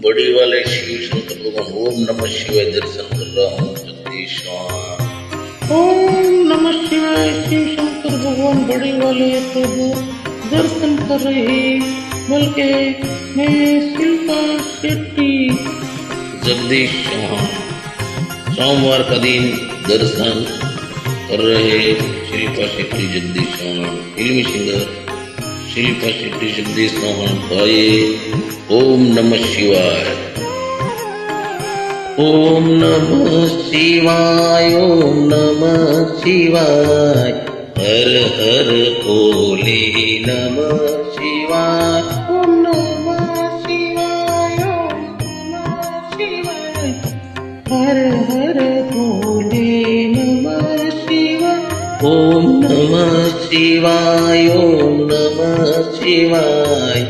बड़ी वाले शिव शंकर भगवान ओम नमः शिवाय दर्शन कर रहा हूँ जगदीश्वर। ओम नमः शिवाय। शिव शंकर भगवान बड़ी वाले प्रभु दर्शन कर रहे, बल्कि मैं शिल्पा शेट्टी जगदीश्वर सोमवार का दिन दर्शन कर रहे शिल्पा शेट्टी जगदीश्वर फिल्मी सिंगर शिल्पा शेट्टी जगदीश्वर भाई ओम नमः शिवाय। ओम नमः शिवाय ओम नमः शिवाय हर हर भोले नमः शिवाय। ओम नमः शिवाय ओम नमः शिवाय हर हर भोले नमः शिवाय। ओम नमः शिवाय ओम नमः शिवाय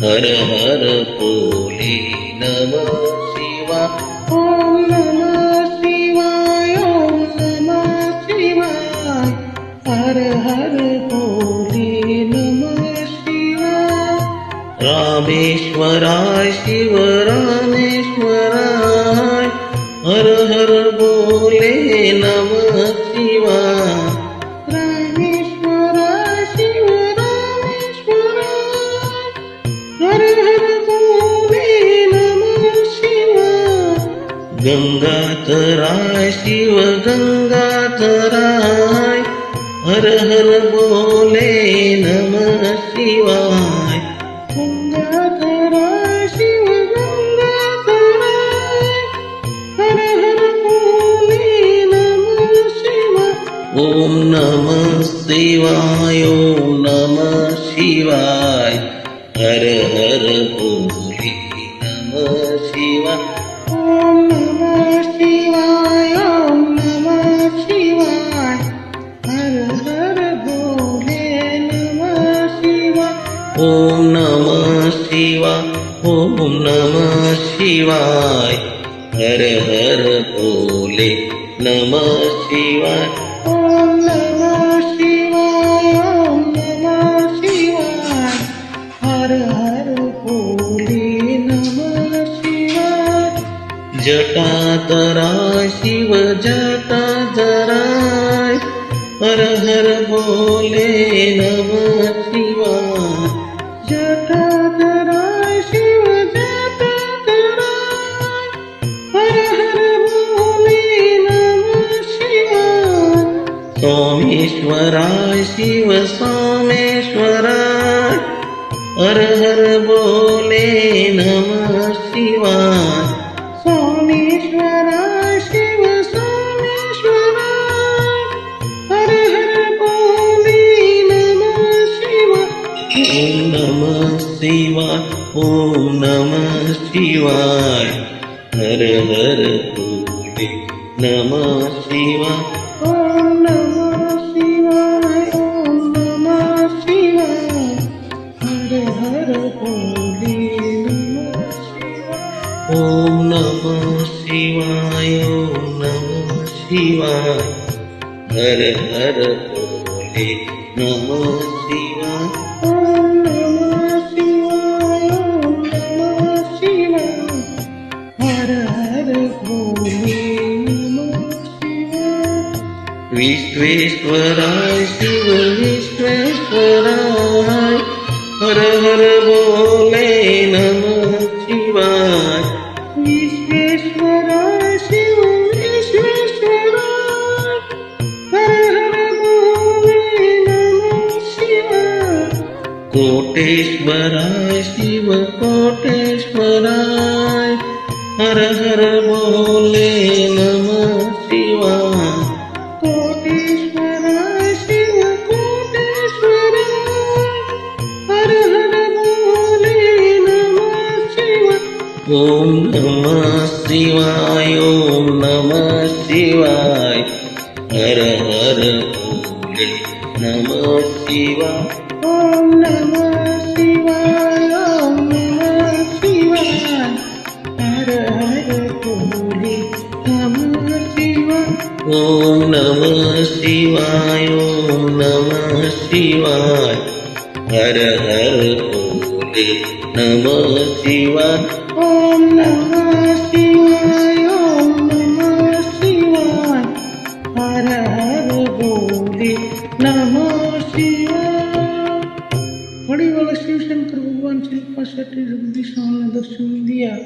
हर हर भोले नमः शिवाय। ओम नमः शिवाय ओम नमः शिवाय हर हर भोले नमः शिवाय। रामेश्वराय शिव रामेश्वराय हर हर भोले नमः शिवाय। रामेश्वराय शिव रामेश्वराय हर हर भोले नमः शिवाय। गंगाधराय शिव गंगाधराय हर हर भोले नमः शिवाय। गंगाधराय शिव गंगाधराय हर हर भोले नमः शिवाय। ओम नमः शिवाय ओम नमः शिवाय हर हर भोले नमः शिवाय। ओम नमः शिवाय ओम नमः शिवाय हर हर भोले नमः शिवाय। ओम नमः शिवाय ओम नमः शिवाय हर हर भोले नमः शिवाय। ओम नमः शिवाय ओम नमः शिवाय हर हर भोले नमः शिवाय। जटाधराय शिव जटाधराय हर हर भोले नमः शिवाय। जटाधराय शिव जटाधराय हर हर भोले नमः शिवाय। सोमेश्वराय शिव सोमेश्वराय हर हर भोले नमः शिवाय। सोमेश्वराय शिव सोमेश्वराय हर हर भोले नमः शिवाय। ओम नमः शिवाय ओम नमः शिवाय हर हर भोले नमः शिवाय। ओम नमः शिवाय ओम नमः शिवाय हर हर भोले नमः शिवाय। ओम नमः शिवाय ओम नमः शिवाय हर हर भोले नमः शिवाय। ओम नमः शिवाय ओम नमः शिवाय हर हर भोले नमः शिवाय। विश्वेश्वराय शिव विश्वेश्वराय हर हर भोले नमः शिवाय। विश्वेश्वराय शिव विश्वेश्वराय हर हर भोले नमः शिवाय। कोटेश्वराय शिव कोटेश्वराय हर हर भोले नमः शिवाय। कोटेश्वराय शिव कोटेश्वराय हर हर भोले नमः शिवाय। ओम नमः शिवाय ओम नमः शिवाय हर हर भोले नमः शिवाय। ओम नमः शिवाय ओम नमः शिवाय हर हर भोले नमः शिवाय। ओम नमः शिवाय ओम नमः शिवाय हर हर भोले नमः शिवाय। ओम नमः शिवाय, ओम नमः शिवाय, हर हर बोले नमः शिवाय। बड़ी वाला शिव शंकर भगवान शिल्पासाठी जगदीशाने दर्शन दिया।